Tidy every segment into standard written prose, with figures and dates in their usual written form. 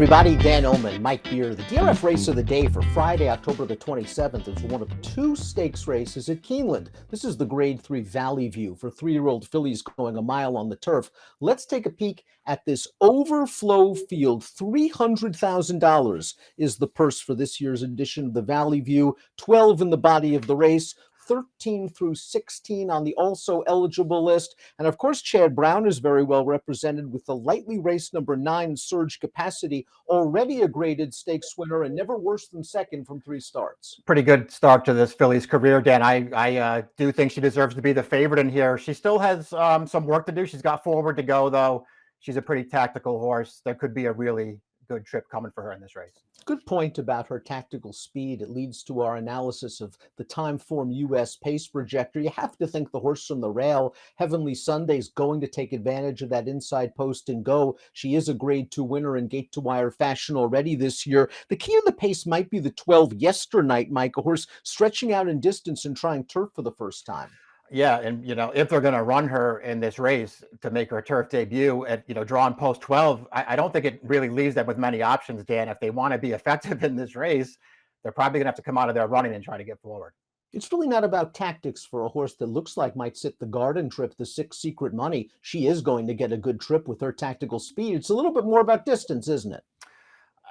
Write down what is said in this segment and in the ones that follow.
everybody, Dan Illman, Mike Beer. The DRF race of the day for Friday, October the 27th is one of two stakes races at Keeneland. This is the Grade 3 Valley View for 3-year-old fillies going a mile on the turf. Let's take a peek at this overflow field. $300,000 is the purse for this year's edition of the Valley View, 12 in the body of the race, 13 through 16 on the also eligible list. And of course, Chad Brown is very well represented with the lightly raced number 9 Surge Capacity, already a graded stakes winner and never worse than second from 3 starts. Pretty good start to this filly's career, Dan. I do think she deserves to be the favorite in here. She still has some work to do. She's got forward to go, though. She's a pretty tactical horse. There could be a really good trip coming for her in this race. Good point about her tactical speed. It leads to our analysis of the time form US pace projector. You have to think the horse from the rail, Heavenly Sunday, is going to take advantage of that inside post and go. She is a grade 2 winner in gate to wire fashion already this year. The key to the pace might be the 12 Yesternight, Mike, a horse stretching out in distance and trying turf for the first time. Yeah, and if they're going to run her in this race to make her turf debut at drawn post 12, I don't think it really leaves them with many options, Dan. If they want to be effective in this race, they're probably going to have to come out of their running and try to get forward. It's really not about tactics for a horse that looks like might sit the Garden Trip, the 6 Secret Money. She is going to get a good trip with her tactical speed. It's a little bit more about distance, isn't it?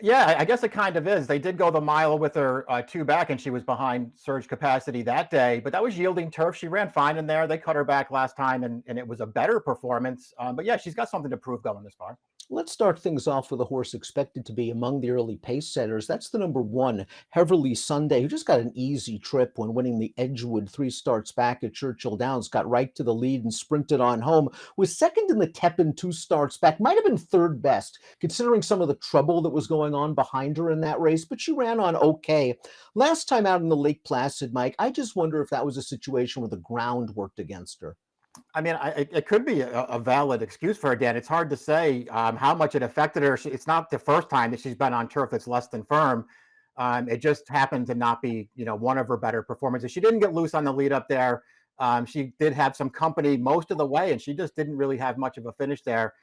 Yeah, I guess it kind of is. They did go the mile with her 2 back, and she was behind Surge Capacity that day, but that was yielding turf. She ran fine in there. They cut her back last time, and it was a better performance. But yeah, she's got something to prove going this far. Let's start things off with a horse expected to be among the early pace setters. That's the number 1, Heavenly Sunday, who just got an easy trip when winning the Edgewood 3 starts back at Churchill Downs, got right to the lead and sprinted on home. Was second in the Tepin 2 starts back, might have been third best, considering some of the trouble that was going on behind her in that race, but she ran on okay. Last time out in the Lake Placid, Mike, I just wonder if that was a situation where the ground worked against her. I mean, it could be a valid excuse for her, Dan. It's hard to say how much it affected her. It's not the first time that she's been on turf that's less than firm. It just happened to not be, one of her better performances. She didn't get loose on the lead up there. She did have some company most of the way, and she just didn't really have much of a finish there.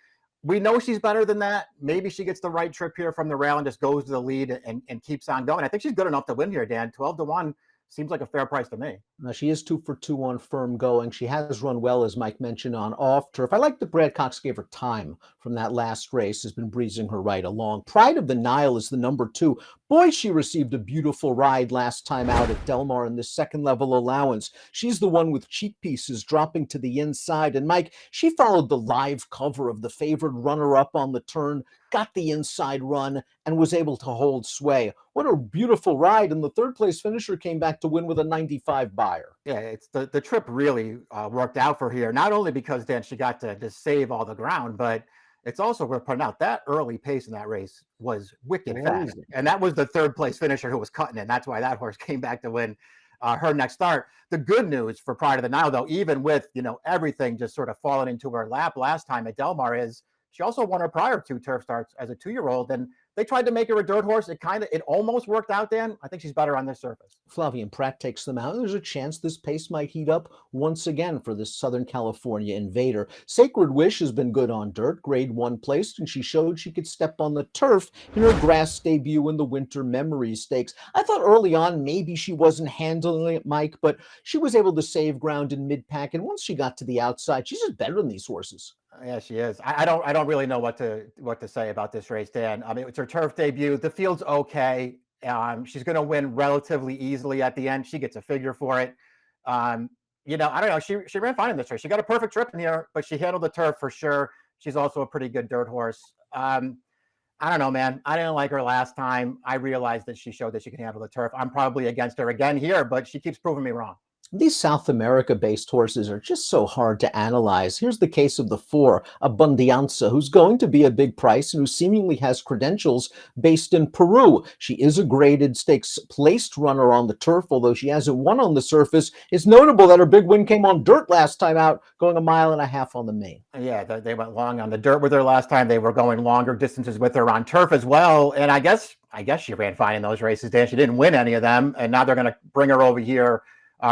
We know she's better than that. Maybe she gets the right trip here from the rail and just goes to the lead and keeps on going. I think she's good enough to win here, Dan. 12-1. Seems like a fair price to me. She is 2 for 2 on firm going. She has run well, as Mike mentioned, on off turf. I like that Brad Cox gave her time from that last race, has been breezing her right along. Pride of the Nile is the number 2. Boy, she received a beautiful ride last time out at Del Mar in this second level allowance. She's the one with cheek pieces dropping to the inside. And Mike, she followed the live cover of the favored runner-up on the turn, got the inside run, and was able to hold sway. What a beautiful ride. And the third place finisher came back to win with a 95 buyer. Yeah, it's the trip really worked out for her. Not only because, Dan, she got to save all the ground, but it's also worth pointing out that early pace in that race was wicked fast. And that was the third place finisher who was cutting it. That's why that horse came back to win her next start. The good news for Pride of the Nile, though, even with, everything just sort of falling into her lap last time at Del Mar, is she also won her prior 2 turf starts as a 2-year-old. And they tried to make her a dirt horse. It almost worked out, Dan. I think she's better on this surface. Flavien Prat takes them out. There's a chance this pace might heat up once again for this Southern California invader. Sacred Wish has been good on dirt, grade 1 placed, and she showed she could step on the turf in her grass debut in the Winter Memories Stakes. I thought early on maybe she wasn't handling it, Mike, but she was able to save ground in mid-pack, and once she got to the outside, she's just better than these horses. Yeah, she is. I don't really know what to say about this race, Dan. I mean, it's her turf debut. The field's okay. She's going to win relatively easily at the end. She gets a figure for it. I don't know. She ran fine in this race. She got a perfect trip in here, but she handled the turf for sure. She's also a pretty good dirt horse. I don't know, man. I didn't like her last time. I realized that she showed that she can handle the turf. I'm probably against her again here, but she keeps proving me wrong. These South America-based horses are just so hard to analyze. Here's the case of the 4, Abundancia, who's going to be a big price and who seemingly has credentials based in Peru. She is a graded stakes placed runner on the turf, although she hasn't won on the surface. It's notable that her big win came on dirt last time out, going 1.5 miles on the main. Yeah, they went long on the dirt with her last time. They were going longer distances with her on turf as well. And I guess she ran fine in those races, Dan. She didn't win any of them, and now they're going to bring her over here.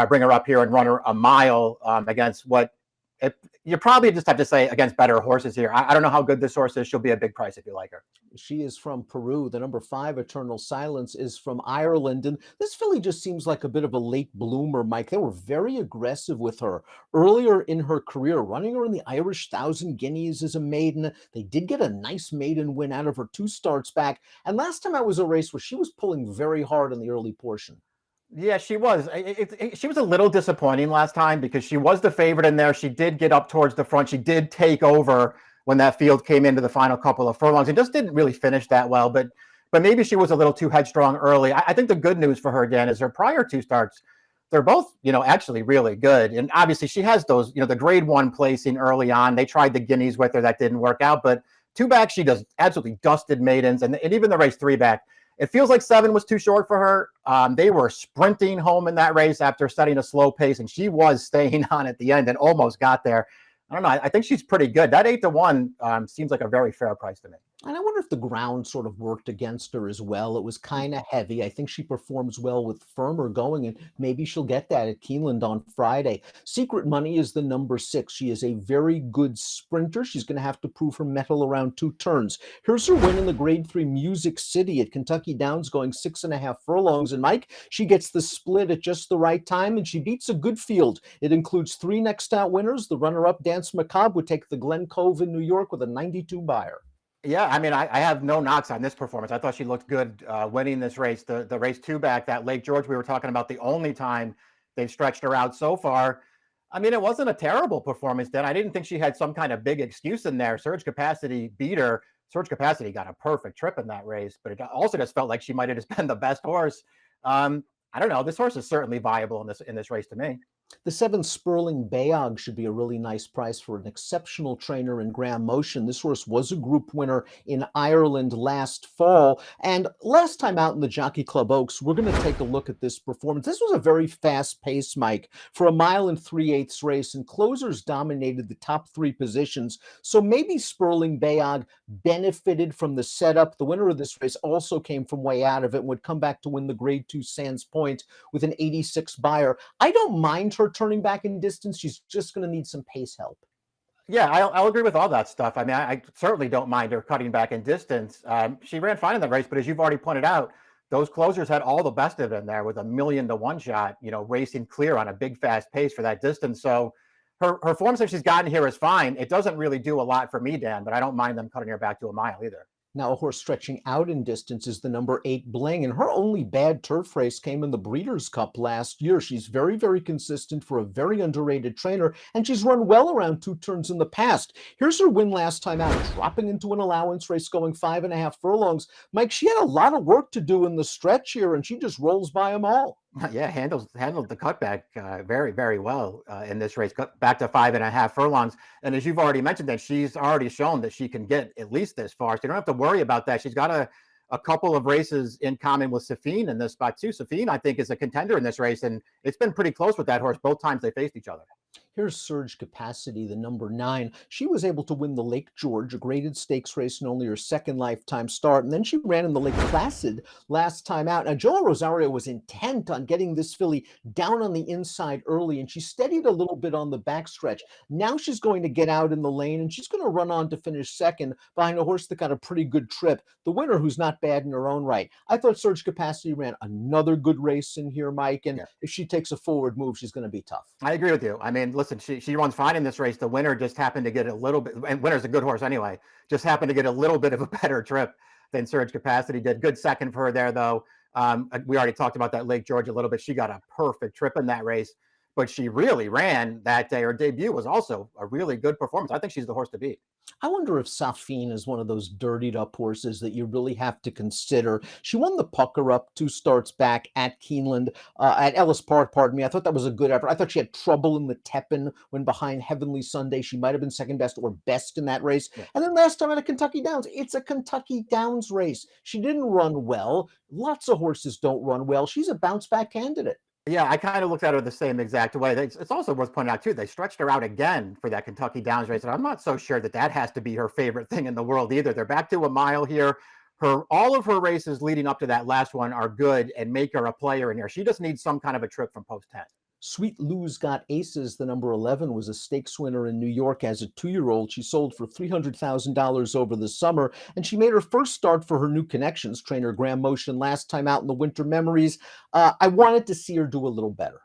Bring her up here and run her a mile against what you probably just have to say against better horses here. I don't know how good this horse is. She'll be a big price if you like her. She is from Peru. The number 5, Eternal Silence, is from Ireland. And this filly just seems like a bit of a late bloomer, Mike. They were very aggressive with her earlier in her career, running her in the Irish Thousand Guineas as a maiden. They did get a nice maiden win out of her 2 starts back. And last time out was a race where she was pulling very hard in the early portion. Yeah, she was. She was a little disappointing last time because she was the favorite in there. She did get up towards the front. She did take over when that field came into the final couple of furlongs. It just didn't really finish that well, but maybe she was a little too headstrong early. I think the good news for her, Dan, is her prior 2 starts, they're both, actually really good. And obviously she has those, the grade 1 placing early on. They tried the Guineas with her. That didn't work out, but 2 back, she does absolutely dusted maidens. And even the race 3 back, it feels like 7 was too short for her. They were sprinting home in that race after setting a slow pace, and she was staying on at the end and almost got there. I don't know. I think she's pretty good. That 8-1 seems like a very fair price to me. And I wonder if the ground sort of worked against her as well. It was kind of heavy. I think she performs well with firmer going, and maybe she'll get that at Keeneland on Friday. Secret Money is the number 6. She is a very good sprinter. She's going to have to prove her mettle around 2 turns. Here's her win in the Grade 3 Music City at Kentucky Downs, going 6.5 furlongs. And Mike, she gets the split at just the right time, and she beats a good field. It includes 3 next out winners. The runner-up, Dance Macabre, would take the Glen Cove in New York with a 92 buyer. Yeah, I mean, I have no knocks on this performance. I thought she looked good winning this race. The race 2 back, that Lake George we were talking about, the only time they've stretched her out so far. I mean, it wasn't a terrible performance then. I didn't think she had some kind of big excuse in there. Surge Capacity beat her. Surge Capacity got a perfect trip in that race, but it also just felt like she might have just been the best horse. I don't know. This horse is certainly viable in this race to me. The 7 Sperling Bayog should be a really nice price for an exceptional trainer in Graham Motion. This horse was a group winner in Ireland last fall. And last time out in the Jockey Club Oaks, we're going to take a look at this performance. This was a very fast pace, Mike, for a 1 3/8 race, and closers dominated the top 3 positions. So maybe Sperling Bayog benefited from the setup. The winner of this race also came from way out of it and would come back to win the Grade 2 Sands Point with an 86 buyer. I don't mind her turning back in distance. She's just going to need some pace help. Yeah, I'll agree with all that stuff. I mean, I certainly don't mind her cutting back in distance. She ran fine in the race, but as you've already pointed out, those closers had all the best of it in there with a 1,000,000 to 1 shot, racing clear on a big fast pace for that distance. So her form since she's gotten here is fine. It doesn't really do a lot for me, Dan, but I don't mind them cutting her back to a mile either. Now, a horse stretching out in distance is the number 8 Bling, and her only bad turf race came in the Breeders' Cup last year. She's very, very consistent for a very underrated trainer, and she's run well around 2 turns in the past. Here's her win last time out, dropping into an allowance race, going 5.5 furlongs. Mike, she had a lot of work to do in the stretch here, and she just rolls by them all. Yeah, handled the cutback very, very well in this race, cut back to 5.5 furlongs. And as you've already mentioned, that she's already shown that she can get at least this far. So you don't have to worry about that. She's got a couple of races in common with Safine in this spot too. Safine, I think, is a contender in this race, and it's been pretty close with that horse both times they faced each other. Here's Surge Capacity, the number 9. She was able to win the Lake George, a graded stakes race in only her 2nd lifetime start, and then she ran in the Lake Placid last time out. Now, Joel Rosario was intent on getting this filly down on the inside early, and she steadied a little bit on the backstretch. Now she's going to get out in the lane, and she's going to run on to finish 2nd behind a horse that got a pretty good trip, the winner who's not bad in her own right. I thought Surge Capacity ran another good race in here, Mike, and if she takes a forward move, she's going to be tough. I agree with you. I mean, listen, she runs fine in this race. The winner just happened to get a little bit, and winner's a good horse anyway, just happened to get a little bit of a better trip than Surge Capacity did. Good second for her there, though. We already talked about that Lake George a little bit. She got a perfect trip in that race, but she really ran that day. Her debut was also a really good performance. I think she's the horse to beat. I wonder if Safine is one of those dirtied up horses that you really have to consider. She won the Pucker Up 2 starts back at Keeneland, at Ellis Park, pardon me. I thought that was a good effort. I thought she had trouble in the Tepin when behind Heavenly Sunday. She might have been 2nd best or best in that race. Yeah. And then last time at a Kentucky Downs, it's a Kentucky Downs race. She didn't run well. Lots of horses don't run well. She's a bounce back candidate. Yeah, I kind of looked at her the same exact way. It's also worth pointing out, too, they stretched her out again for that Kentucky Downs race, and I'm not so sure that has to be her favorite thing in the world either. They're back to a mile here. All of her races leading up to that last one are good and make her a player in here. She just needs some kind of a trip from post 10. Sweet Lou's Got Aces, the number 11, was a stakes winner in New York as a 2-year-old. She sold for $300,000 over the summer, and she made her first start for her new connections trainer, Graham Motion, last time out in the Winter Memories. I wanted to see her do a little better.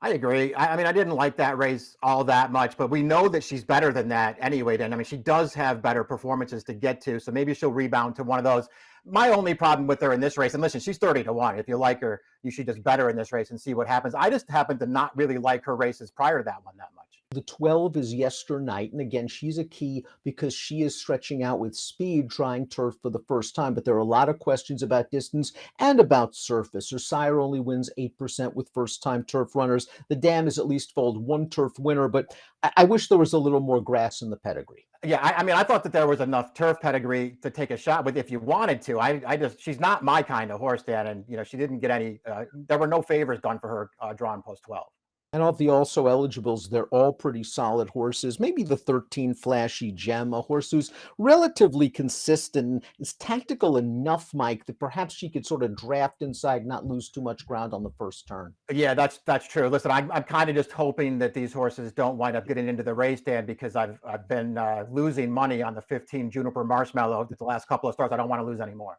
I agree. I mean, I didn't like that race all that much, but we know that she's better than that anyway. Then, I mean, she does have better performances to get to, so maybe she'll rebound to one of those. My only problem with her in this race, and listen, she's 30-1. If you like her, you should just bet her in this race and see what happens. I just happen to not really like her races prior to that one that much. The 12 is Yesternight, and again, she's a key because she is stretching out with speed, trying turf for the first time. But there are a lot of questions about distance and about surface. Her sire only wins 8% with first-time turf runners. The dam is at least foaled one turf winner, but I wish there was a little more grass in the pedigree. Yeah, I mean, I thought that there was enough turf pedigree to take a shot with if you wanted to. I just, she's not my kind of horse, Dan, and she didn't get any. There were no favors done for her drawn post 12. And of the also eligibles, they're all pretty solid horses. Maybe the 13 Flashy Gem, a horse who's relatively consistent, is tactical enough, Mike, that perhaps she could sort of draft inside, not lose too much ground on the first turn. Yeah, that's true. Listen, I'm kind of just hoping that these horses don't wind up getting into the race, Dan, because I've been losing money on the 15 Juniper Marshmallow the last couple of starts. I don't want to lose any more.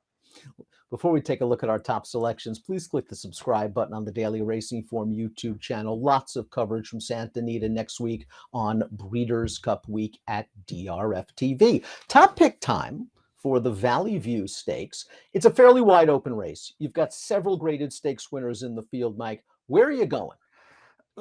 Before we take a look at our top selections, please click the subscribe button on the Daily Racing Form YouTube channel. Lots of coverage from Santa Anita next week on Breeders' Cup Week at DRFTV. Top pick time for the Valley View Stakes. It's a fairly wide open race. You've got several graded stakes winners in the field, Mike. Where are you going?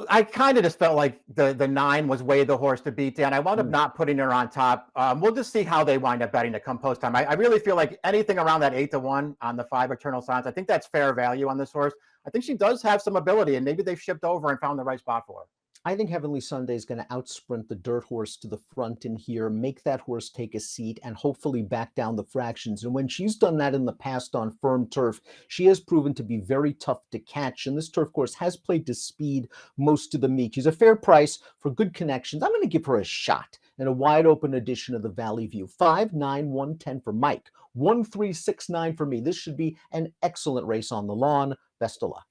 I kind of just felt like the 9 was way the horse to beat, Dan. I wound up not putting her on top. We'll just see how they wind up betting to come post time. I really feel like anything around that 8-1 on the 5 Eternal Silence, I think that's fair value on this horse. I think she does have some ability, and maybe they've shipped over and found the right spot for her. I think Heavenly Sunday is going to outsprint the dirt horse to the front in here, make that horse take a seat, and hopefully back down the fractions. And when she's done that in the past on firm turf, she has proven to be very tough to catch. And this turf course has played to speed most of the meet. She's a fair price for good connections. I'm going to give her a shot in a wide open edition of the Valley View. 5, 9, 1, 10 for Mike. 1, 3, 6, 9 for me. This should be an excellent race on the lawn. Best of luck.